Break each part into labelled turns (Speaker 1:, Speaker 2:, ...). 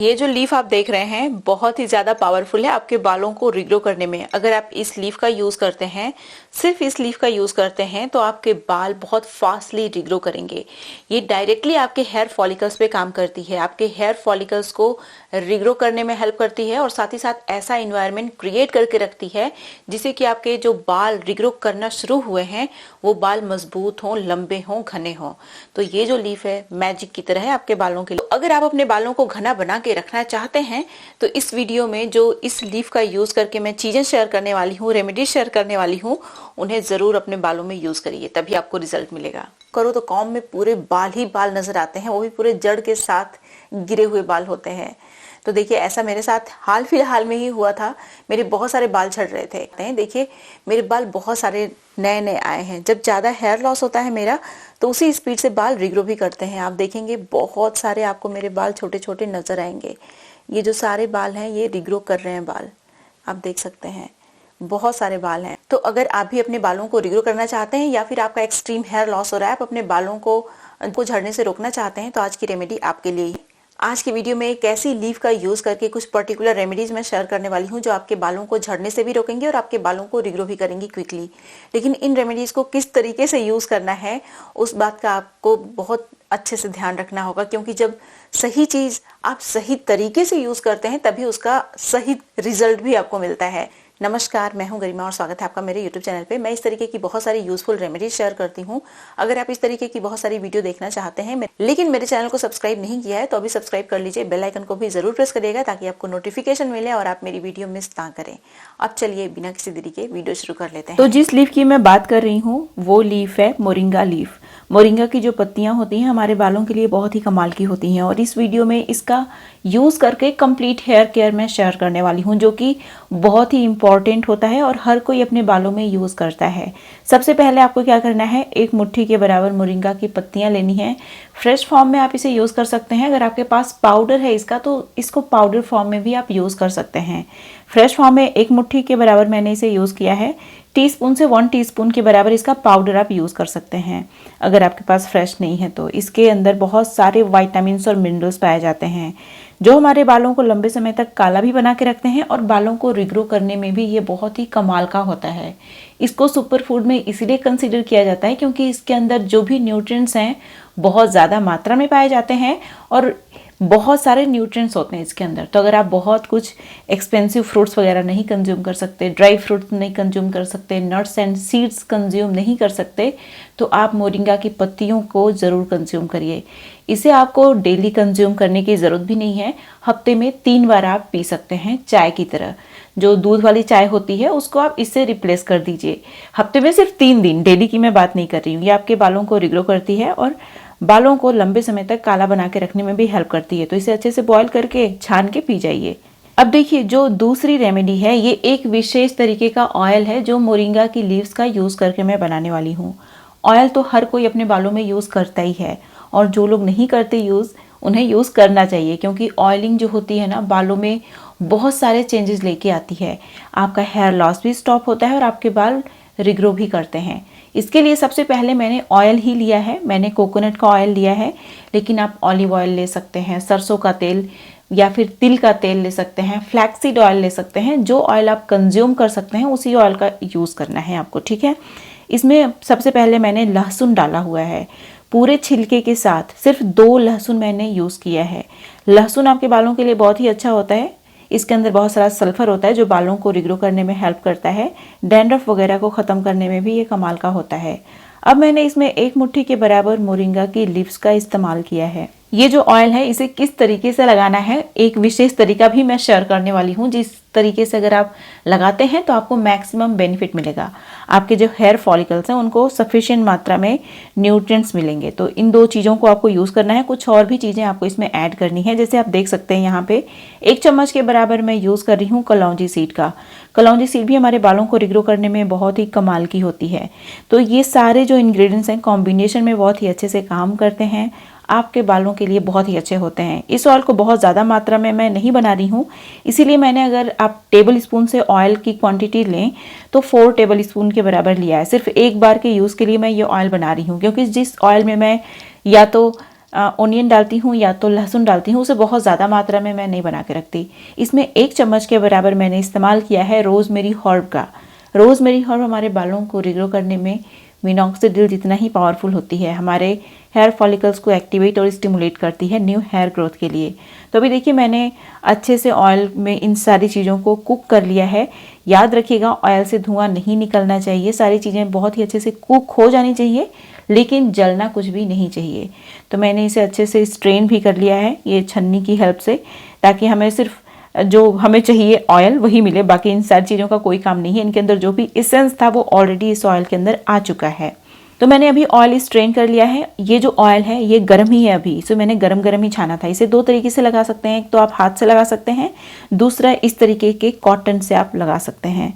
Speaker 1: ये जो लीफ आप देख रहे हैं बहुत ही ज्यादा पावरफुल है आपके बालों को रिग्रो करने में। अगर आप इस लीफ का यूज करते हैं, सिर्फ इस लीफ का यूज करते हैं, तो आपके बाल बहुत फास्टली रिग्रो करेंगे। ये डायरेक्टली आपके हेयर फॉलिकल्स पे काम करती है, आपके हेयर फॉलिकल्स को रिग्रो करने में हेल्प करती है और साथ ही साथ ऐसा इन्वायरमेंट क्रिएट करके रखती है जिससे कि आपके जो बाल रिग्रो करना शुरू हुए हैं वो बाल मजबूत हों, लंबे हों, घने हों। तो ये जो लीफ है मैजिक की तरह है आपके बालों के लिए। अगर आप अपने बालों को घना बना के रखना चाहते हैं तो इस वीडियो में जो इस लीफ का यूज करके मैं चीजें शेयर करने वाली हूँ, रेमेडीज शेयर करने वाली हूँ, उन्हें जरूर अपने बालों में यूज करिए, तभी आपको रिजल्ट मिलेगा। करो तो कॉम में पूरे बाल ही बाल नजर आते हैं, वो भी पूरे जड़ के साथ गिरे हुए बाल होते हैं। तो देखिए ऐसा मेरे साथ हाल फिलहाल में ही हुआ था। मेरे बहुत सारे बाल झड़ रहे थे। देखिए मेरे बाल बहुत सारे नए नए आए हैं। जब ज्यादा हेयर लॉस होता है मेरा तो उसी स्पीड से बाल रिग्रो भी करते हैं। आप देखेंगे बहुत सारे आपको मेरे बाल छोटे छोटे नजर आएंगे। ये जो सारे बाल हैं ये रिग्रो कर रहे हैं बाल, आप देख सकते हैं बहुत सारे बाल हैं। तो अगर आप भी अपने बालों को रिग्रो करना चाहते हैं या फिर आपका एक्सट्रीम हेयर लॉस हो रहा है, आप अपने बालों को झड़ने से रोकना चाहते हैं, तो आज की रेमेडी आपके लिए ही। आज की वीडियो में एक ऐसी लीफ का यूज करके कुछ पर्टिकुलर रेमेडीज मैं शेयर करने वाली हूं जो आपके बालों को झड़ने से भी रोकेंगे और आपके बालों को रिग्रो भी करेंगी क्विकली। लेकिन इन रेमेडीज को किस तरीके से यूज करना है उस बात का आपको बहुत अच्छे से ध्यान रखना होगा, क्योंकि जब सही चीज आप सही तरीके से यूज करते हैं तभी उसका सही रिजल्ट भी आपको मिलता है। नमस्कार, मैं हूं गरिमा और स्वागत है आपका मेरे YouTube चैनल पे। मैं इस तरीके की बहुत सारी यूजफुल रेमेडीज शेयर करती हूं। अगर आप इस तरीके की बहुत सारी वीडियो देखना चाहते हैं लेकिन मेरे चैनल को सब्सक्राइब नहीं किया है तो अभी सब्सक्राइब कर लीजिए, बेल आइकन को भी जरूर प्रेस करिएगा ताकि आपको नोटिफिकेशन मिले और आप मेरी वीडियो मिस ना करें। अब चलिए बिना किसी देरी के वीडियो शुरू कर लेते हैं।
Speaker 2: तो जिस लीफ की मैं बात कर रही हूँ वो लीफ है मोरिंगा लीफ। मोरिंगा की जो पत्तियां होती हैं हमारे बालों के लिए बहुत ही कमाल की होती हैं और इस वीडियो में इसका यूज़ करके कंप्लीट हेयर केयर मैं शेयर करने वाली हूं जो कि बहुत ही इम्पॉर्टेंट होता है और हर कोई अपने बालों में यूज़ करता है। सबसे पहले आपको क्या करना है, एक मुट्ठी के बराबर मोरिंगा की पत्तियां लेनी है। फ्रेश फॉर्म में आप इसे यूज़ कर सकते हैं। अगर आपके पास पाउडर है इसका तो इसको पाउडर फॉर्म में भी आप यूज़ कर सकते हैं। फ्रेश फॉर्म में एक मुट्ठी के बराबर मैंने इसे यूज़ किया है। टीस्पून से 1 टीस्पून के बराबर इसका पाउडर आप यूज़ कर सकते हैं अगर आपके पास फ्रेश नहीं है तो। इसके अंदर बहुत सारे विटामिन्स और मिनरल्स पाए जाते हैं जो हमारे बालों को लंबे समय तक काला भी बना के रखते हैं और बालों को रिग्रो करने में भी ये बहुत ही कमाल का होता है। इसको सुपर फूड में इसीलिए कंसीडर किया जाता है क्योंकि इसके अंदर जो भी न्यूट्रिएंट्स हैं बहुत ज़्यादा मात्रा में पाए जाते हैं और बहुत सारे न्यूट्रिएंट्स होते हैं इसके अंदर। तो अगर आप बहुत कुछ एक्सपेंसिव फ्रूट्स वगैरह नहीं कंज्यूम कर सकते, ड्राई फ्रूट्स नहीं कंज्यूम कर सकते, नट्स एंड सीड्स कंज्यूम नहीं कर सकते, तो आप मोरिंगा की पत्तियों को ज़रूर कंज्यूम करिए। इसे आपको डेली कंज्यूम करने की ज़रूरत भी नहीं है। हफ्ते में 3 बार आप पी सकते हैं चाय की तरह। जो दूध वाली चाय होती है उसको आप इससे रिप्लेस कर दीजिए। हफ्ते में सिर्फ 3 दिन, डेली की मैं बात नहीं कर रही हूँ। ये आपके बालों को रिग्रो करती है और बालों को लंबे समय तक काला बना के रखने में भी हेल्प करती है। तो इसे अच्छे से बॉईल करके छान के पी जाइए। अब देखिए जो दूसरी रेमेडी है ये एक विशेष तरीके का ऑयल है जो मोरिंगा की लीव्स का यूज़ करके मैं बनाने वाली हूँ। ऑयल तो हर कोई अपने बालों में यूज़ करता ही है और जो लोग नहीं करते यूज़ उन्हें यूज़ करना चाहिए, क्योंकि ऑयलिंग जो होती है ना बालों में बहुत सारे चेंजेस लेके आती है। आपका हेयर लॉस भी स्टॉप होता है और आपके बाल रिग्रो भी करते हैं। इसके लिए सबसे पहले मैंने ऑयल ही लिया है। मैंने कोकोनट का ऑयल लिया है, लेकिन आप ऑलिव ऑयल ले सकते हैं, सरसों का तेल या फिर तिल का तेल ले सकते हैं, फ्लैक्सीड ऑयल ले सकते हैं। जो ऑयल आप कंज्यूम कर सकते हैं उसी ऑयल का यूज़ करना है आपको, ठीक है। इसमें सबसे पहले मैंने लहसुन डाला हुआ है पूरे छिलके के साथ। सिर्फ 2 लहसुन मैंने यूज़ किया है। लहसुन आपके बालों के लिए बहुत ही अच्छा होता है। इसके अंदर बहुत सारा सल्फर होता है जो बालों को रिग्रो करने में हेल्प करता है। डैंड्रफ वगैरह को ख़त्म करने में भी ये कमाल का होता है। अब मैंने इसमें 1 मुट्ठी के बराबर मोरिंगा की लीव्स का इस्तेमाल किया है। ये जो ऑयल है इसे किस तरीके से लगाना है एक विशेष तरीका भी मैं शेयर करने वाली हूँ, जिस तरीके से अगर आप लगाते हैं तो आपको मैक्सिमम बेनिफिट मिलेगा। आपके जो हेयर फॉलिकल्स हैं उनको सफिशिएंट मात्रा में न्यूट्रिएंट्स मिलेंगे। तो इन 2 चीज़ों को आपको यूज़ करना है। कुछ और भी चीज़ें आपको इसमें ऐड करनी है। जैसे आप देख सकते हैं यहाँ पे 1 चम्मच के बराबर मैं यूज़ कर रही हूँ कलौंजी सीड का। कलौंजी सीड भी हमारे बालों को रिग्रो करने में बहुत ही कमाल की होती है। तो ये सारे जो इंग्रेडिएंट्स हैं कॉम्बिनेशन में बहुत ही अच्छे से काम करते हैं, आपके बालों के लिए बहुत ही अच्छे होते हैं। इस ऑयल को बहुत ज़्यादा मात्रा में मैं नहीं बना रही हूँ, इसीलिए मैंने, अगर आप टेबल स्पून से ऑयल की क्वांटिटी लें तो 4 टेबल स्पून के बराबर लिया है। सिर्फ एक बार के यूज़ के लिए मैं ये ऑयल बना रही हूँ, क्योंकि जिस ऑयल में मैं या तो ओनियन डालती हूँ या तो लहसुन डालती हूँ, उसे बहुत ज़्यादा मात्रा में मैं नहीं बना के रखती। इसमें 1 चम्मच के बराबर मैंने इस्तेमाल किया है रोज़मेरी हर्ब का। रोज़मेरी हर्ब हमारे बालों को रिग्रो करने में मिनॉक्सिडिल जितना ही पावरफुल होती है। हमारे हेयर फॉलिकल्स को एक्टिवेट और स्टिमुलेट करती है न्यू हेयर ग्रोथ के लिए। तो अभी देखिए मैंने अच्छे से ऑयल में इन सारी चीज़ों को कुक कर लिया है। याद रखिएगा ऑयल से धुआं नहीं निकलना चाहिए, सारी चीज़ें बहुत ही अच्छे से कुक हो जानी चाहिए, लेकिन जलना कुछ भी नहीं चाहिए। तो मैंने इसे अच्छे से स्ट्रेन भी कर लिया है ये छन्नी की हेल्प से, ताकि हमें सिर्फ जो हमें चाहिए ऑयल वही मिले, बाकी इन सारी चीज़ों का कोई काम नहीं है। इनके अंदर जो भी एसेंस था वो ऑलरेडी इस ऑयल के अंदर आ चुका है। तो मैंने अभी ऑयल स्ट्रेन कर लिया है। ये जो ऑयल है ये गर्म ही है अभी, इसे मैंने गरम ही छाना था। इसे 2 तरीके से लगा सकते हैं, एक तो आप हाथ से लगा सकते हैं, दूसरा इस तरीके के कॉटन से आप लगा सकते हैं।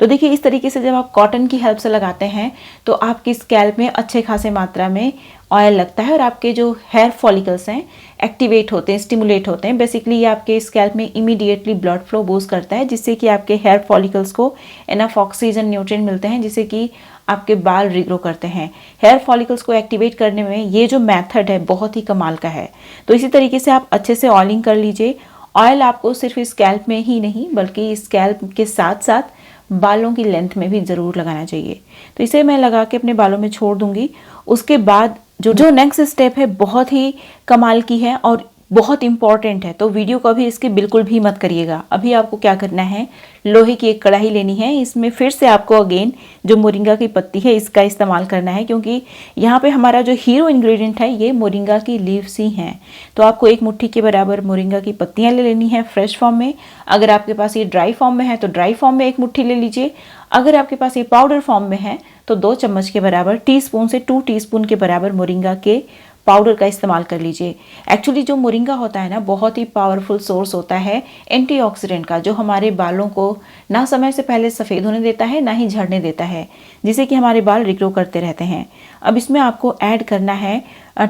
Speaker 2: तो देखिए इस तरीके से जब आप कॉटन की हेल्प से लगाते हैं तो आपकी स्कैल्प में अच्छे खासे मात्रा में ऑयल लगता है और आपके जो हेयर फॉलिकल्स हैं एक्टिवेट होते हैं, स्टिमुलेट होते हैं। बेसिकली ये आपके स्कैल्प में इमीडिएटली ब्लड फ्लो बूस्ट करता है, जिससे कि आपके हेयर फॉलिकल्स को इनफ ऑक्सीजन न्यूट्रिएंट मिलते हैं, जिससे कि आपके बाल रिग्रो करते हैं। हेयर फॉलिकल्स को एक्टिवेट करने में ये जो मेथड है बहुत ही कमाल का है। तो इसी तरीके से आप अच्छे से ऑयलिंग कर लीजिए। ऑयल आपको सिर्फ स्कैल्प में ही नहीं बल्कि स्कैल्प के साथ साथ बालों की लेंथ में भी ज़रूर लगाना चाहिए। तो इसे मैं लगा के अपने बालों में छोड़ दूंगी। उसके बाद जो नेक्स्ट स्टेप है बहुत ही कमाल की है और बहुत इंपॉर्टेंट है, तो वीडियो को अभी इसके बिल्कुल भी मत करिएगा। अभी आपको क्या करना है, लोहे की एक कढ़ाई लेनी है। इसमें फिर से आपको अगेन जो मोरिंगा की पत्ती है इसका इस्तेमाल करना है, क्योंकि यहाँ पे हमारा जो हीरो इंग्रेडिएंट है ये मोरिंगा की लीव्स ही हैं। तो आपको 1 मुट्ठी के बराबर मोरिंगा की पत्तियाँ ले लेनी है फ्रेश फॉर्म में। अगर आपके पास ये ड्राई फॉर्म में है तो ड्राई फॉर्म में 1 मुट्ठी ले लीजिए। अगर आपके पास ये पाउडर फॉर्म में है तो 2 चम्मच के बराबर, टीस्पून से 2 टीस्पून के बराबर मोरिंगा के पाउडर का इस्तेमाल कर लीजिए। एक्चुअली जो मोरिंगा होता है ना बहुत ही पावरफुल सोर्स होता है एंटीऑक्सीडेंट का, जो हमारे बालों को ना समय से पहले सफ़ेद होने देता है ना ही झड़ने देता है, जिससे कि हमारे बाल रिग्रो करते रहते हैं। अब इसमें आपको ऐड करना है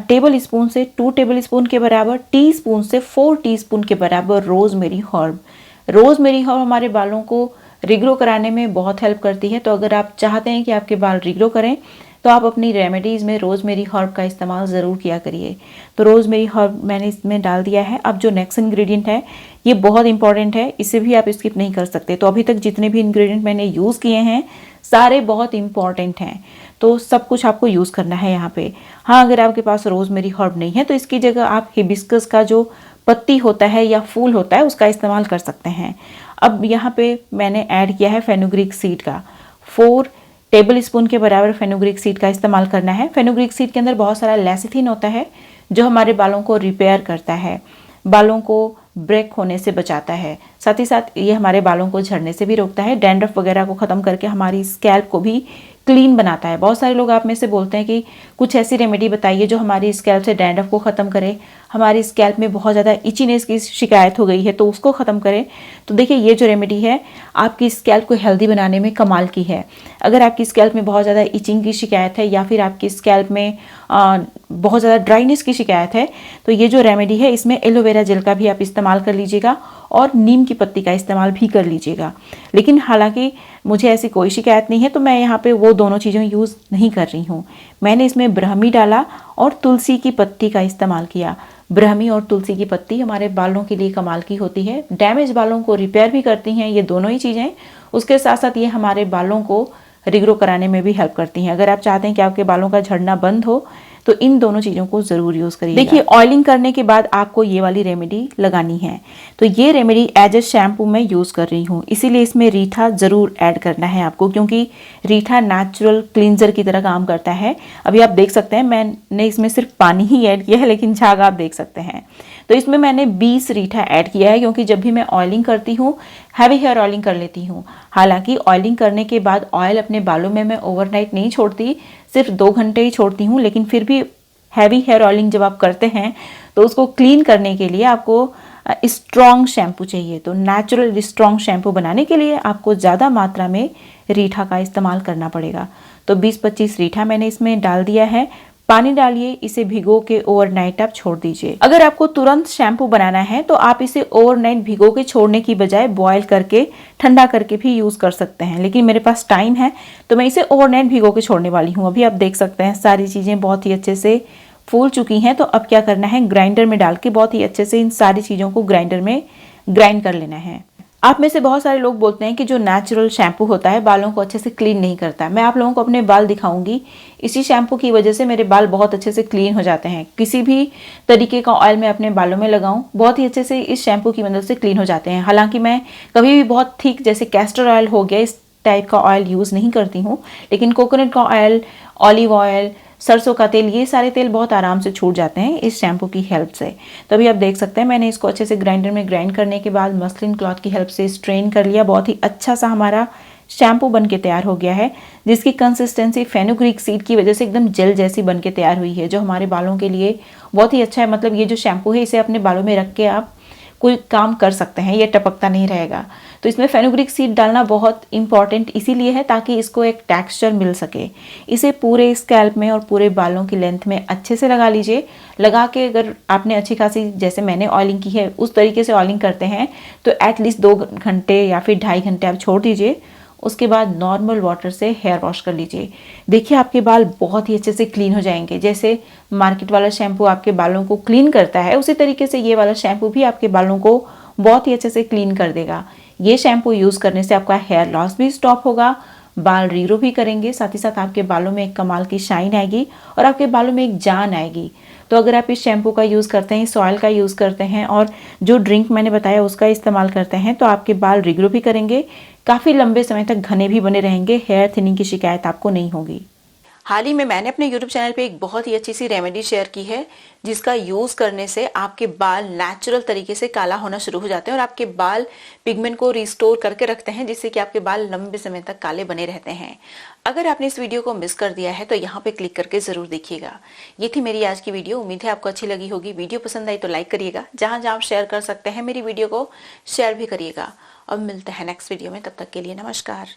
Speaker 2: टेबल स्पून से 2 टेबल स्पून के बराबर, टीस्पून से 4 टीस्पून के बराबर रोज़मेरी हर्ब। रोज़मेरी हर्ब हमारे बालों को रिग्रो कराने में बहुत हेल्प करती है। तो अगर आप चाहते हैं कि आपके बाल रिग्रो करें तो आप अपनी रेमेडीज़ में रोज़मेरी हर्ब का इस्तेमाल ज़रूर किया करिए। तो रोज़मेरी हर्ब मैंने इसमें डाल दिया है। अब जो नेक्स्ट इंग्रेडिएंट है ये बहुत इंपॉर्टेंट है, इसे भी आप स्किप नहीं कर सकते। तो अभी तक जितने भी इंग्रेडिएंट मैंने यूज़ किए हैं सारे बहुत इंपॉर्टेंट हैं, तो सब कुछ आपको यूज़ करना है यहाँ पे। हाँ, अगर आपके पास रोज़मेरी हर्ब नहीं है तो इसकी जगह आप हिबिस्कस का जो पत्ती होता है या फूल होता है उसका इस्तेमाल कर सकते हैं। अब यहाँ पे मैंने ऐड किया है फेनुग्रीक सीड का 4 टेबल स्पून के बराबर फेनुग्रीक सीड का इस्तेमाल करना है। फेनुग्रीक सीड के अंदर बहुत सारा लेसिथिन होता है जो हमारे बालों को रिपेयर करता है, बालों को ब्रेक होने से बचाता है, साथ ही साथ ये हमारे बालों को झड़ने से भी रोकता है, डैंड्रफ वगैरह को ख़त्म करके हमारी स्कैल्प को भी क्लीन बनाता है। बहुत सारे लोग आप में से बोलते हैं कि कुछ ऐसी रेमेडी बताइए जो हमारी स्कैल्प से डैंड्रफ को ख़त्म करे, हमारी स्कैल्प में बहुत ज़्यादा इचीनेस की शिकायत हो गई है तो उसको ख़त्म करे। तो देखिए ये जो रेमेडी है आपकी स्कैल्प को हेल्दी बनाने में कमाल की है। अगर आपकी स्कैल्प में बहुत ज़्यादा इचिंग की शिकायत है या फिर आपकी स्कैल्प में बहुत ज़्यादा ड्राइनेस की शिकायत है तो ये जो रेमेडी है इसमें एलोवेरा जेल का भी आप इस्तेमाल कर लीजिएगा और नीम की पत्ती का इस्तेमाल भी कर लीजिएगा। लेकिन हालांकि मुझे ऐसी कोई शिकायत नहीं है तो मैं यहाँ पे वो दोनों चीज़ें यूज़ नहीं कर रही हूँ। मैंने इसमें ब्राह्मी डाला और तुलसी की पत्ती का इस्तेमाल किया। ब्राह्मी और तुलसी की पत्ती हमारे बालों के लिए कमाल की होती है, डैमेज बालों को रिपेयर भी करती हैं ये दोनों ही चीज़ें। उसके साथ साथ ये हमारे बालों को रिग्रो कराने में भी हेल्प करती हैं। अगर आप चाहते हैं कि आपके बालों का झड़ना बंद हो तो इन दोनों चीज़ों को ज़रूर यूज़ करिए। देखिए ऑयलिंग करने के बाद आपको ये वाली रेमेडी लगानी है। तो ये रेमेडी एज ए शैम्पू मैं यूज़ कर रही हूँ, इसीलिए इसमें रीठा ज़रूर ऐड करना है आपको, क्योंकि रीठा नेचुरल क्लींजर की तरह काम करता है। अभी आप देख सकते हैं मैंने इसमें सिर्फ पानी ही ऐड किया है लेकिन झाग आप देख सकते हैं। तो इसमें मैंने 20 रीठा ऐड किया है, क्योंकि जब भी मैं ऑयलिंग करती हूँ हैवी हेयर ऑयलिंग कर लेती हूँ। हालांकि ऑयलिंग करने के बाद ऑयल अपने बालों में मैं ओवरनाइट नहीं छोड़ती, सिर्फ 2 घंटे ही छोड़ती हूँ। लेकिन फिर भी हैवी हेयर ऑयलिंग जब आप करते हैं तो उसको क्लीन करने के लिए आपको स्ट्रॉन्ग शैम्पू चाहिए। तो नेचुरल स्ट्रॉन्ग शैम्पू बनाने के लिए आपको ज़्यादा मात्रा में रीठा का इस्तेमाल करना पड़ेगा। तो 20-25 रीठा मैंने इसमें डाल दिया है। पानी डालिए, इसे भिगो के ओवरनाइट आप छोड़ दीजिए। अगर आपको तुरंत शैम्पू बनाना है तो आप इसे ओवरनाइट भिगो के छोड़ने की बजाय बॉयल करके ठंडा करके भी यूज़ कर सकते हैं, लेकिन मेरे पास टाइम है तो मैं इसे ओवरनाइट भिगो के छोड़ने वाली हूँ। अभी आप देख सकते हैं सारी चीज़ें बहुत ही अच्छे से फूल चुकी हैं, तो अब क्या करना है, ग्राइंडर में डाल के बहुत ही अच्छे से इन सारी चीज़ों को ग्राइंडर में ग्राइंड कर लेना है। आप में से बहुत सारे लोग बोलते हैं कि जो नेचुरल शैम्पू होता है बालों को अच्छे से क्लीन नहीं करता। मैं आप लोगों को अपने बाल दिखाऊंगी, इसी शैम्पू की वजह से मेरे बाल बहुत अच्छे से क्लीन हो जाते हैं। किसी भी तरीके का ऑयल मैं अपने बालों में लगाऊं, बहुत ही अच्छे से इस शैम्पू की मदद से क्लीन हो जाते हैं। हालांकि मैं कभी भी बहुत थिक जैसे कैस्टर ऑयल हो गया इस टाइप का ऑयल यूज़ नहीं करती हूँ, लेकिन कोकोनट का ऑयल, ऑलिव ऑयल, सरसों का तेल, ये सारे तेल बहुत आराम से छूट जाते हैं इस शैम्पू की हेल्प से। तो अभी आप देख सकते हैं मैंने इसको अच्छे से ग्राइंडर में ग्राइंड करने के बाद मसलिन क्लॉथ की हेल्प से स्ट्रेन कर लिया। बहुत ही अच्छा सा हमारा शैम्पू बन के तैयार हो गया है, जिसकी कंसिस्टेंसी फेनुग्रीक सीड की वजह से एकदम जेल जैसी बन के तैयार हुई है, जो हमारे बालों के लिए बहुत ही अच्छा है। मतलब ये जो शैम्पू है इसे अपने बालों में रख के आप कोई काम कर सकते हैं, ये टपकता नहीं रहेगा। तो इसमें फेनुग्रीक सीड डालना बहुत इंपॉर्टेंट इसीलिए है ताकि इसको एक टेक्सचर मिल सके। इसे पूरे स्कैल्प में और पूरे बालों की लेंथ में अच्छे से लगा लीजिए। लगा के अगर आपने अच्छी खासी जैसे मैंने ऑयलिंग की है उस तरीके से ऑयलिंग करते हैं तो एटलीस्ट 2 घंटे या फिर 2.5 घंटे आप छोड़ दीजिए। उसके बाद नॉर्मल वाटर से हेयर वॉश कर लीजिए। देखिए आपके बाल बहुत ही अच्छे से क्लीन हो जाएंगे। जैसे मार्केट वाला शैम्पू आपके बालों को क्लीन करता है उसी तरीके से ये वाला शैम्पू भी आपके बालों को बहुत ही अच्छे से क्लीन कर देगा। ये शैम्पू यूज़ करने से आपका हेयर लॉस भी स्टॉप होगा, बाल रीग्रो भी करेंगे, साथ ही साथ आपके बालों में एक कमाल की शाइन आएगी और आपके बालों में एक जान आएगी। तो अगर आप इस शैम्पू का यूज़ करते हैं, इस ऑयल का यूज़ करते हैं और जो ड्रिंक मैंने बताया उसका इस्तेमाल करते हैं तो आपके बाल रीग्रो भी करेंगे, काफ़ी लंबे समय तक घने भी बने रहेंगे, हेयर थिनिंग की शिकायत आपको नहीं होगी।
Speaker 1: हाल ही में मैंने अपने यूट्यूब चैनल पे एक बहुत ही अच्छी सी रेमेडी शेयर की है जिसका यूज करने से आपके बाल नेचुरल तरीके से काला होना शुरू हो जाते हैं और आपके बाल पिगमेंट को रिस्टोर करके रखते हैं, जिससे कि आपके बाल लंबे समय तक काले बने रहते हैं। अगर आपने इस वीडियो को मिस कर दिया है तो यहाँ पे क्लिक करके जरूर देखिएगा। ये थी मेरी आज की वीडियो, उम्मीद है आपको अच्छी लगी होगी। वीडियो पसंद आई तो लाइक करिएगा, जहां जहां आप शेयर कर सकते हैं मेरी वीडियो को शेयर भी करिएगा। अब मिलते हैं नेक्स्ट वीडियो में, तब तक के लिए नमस्कार।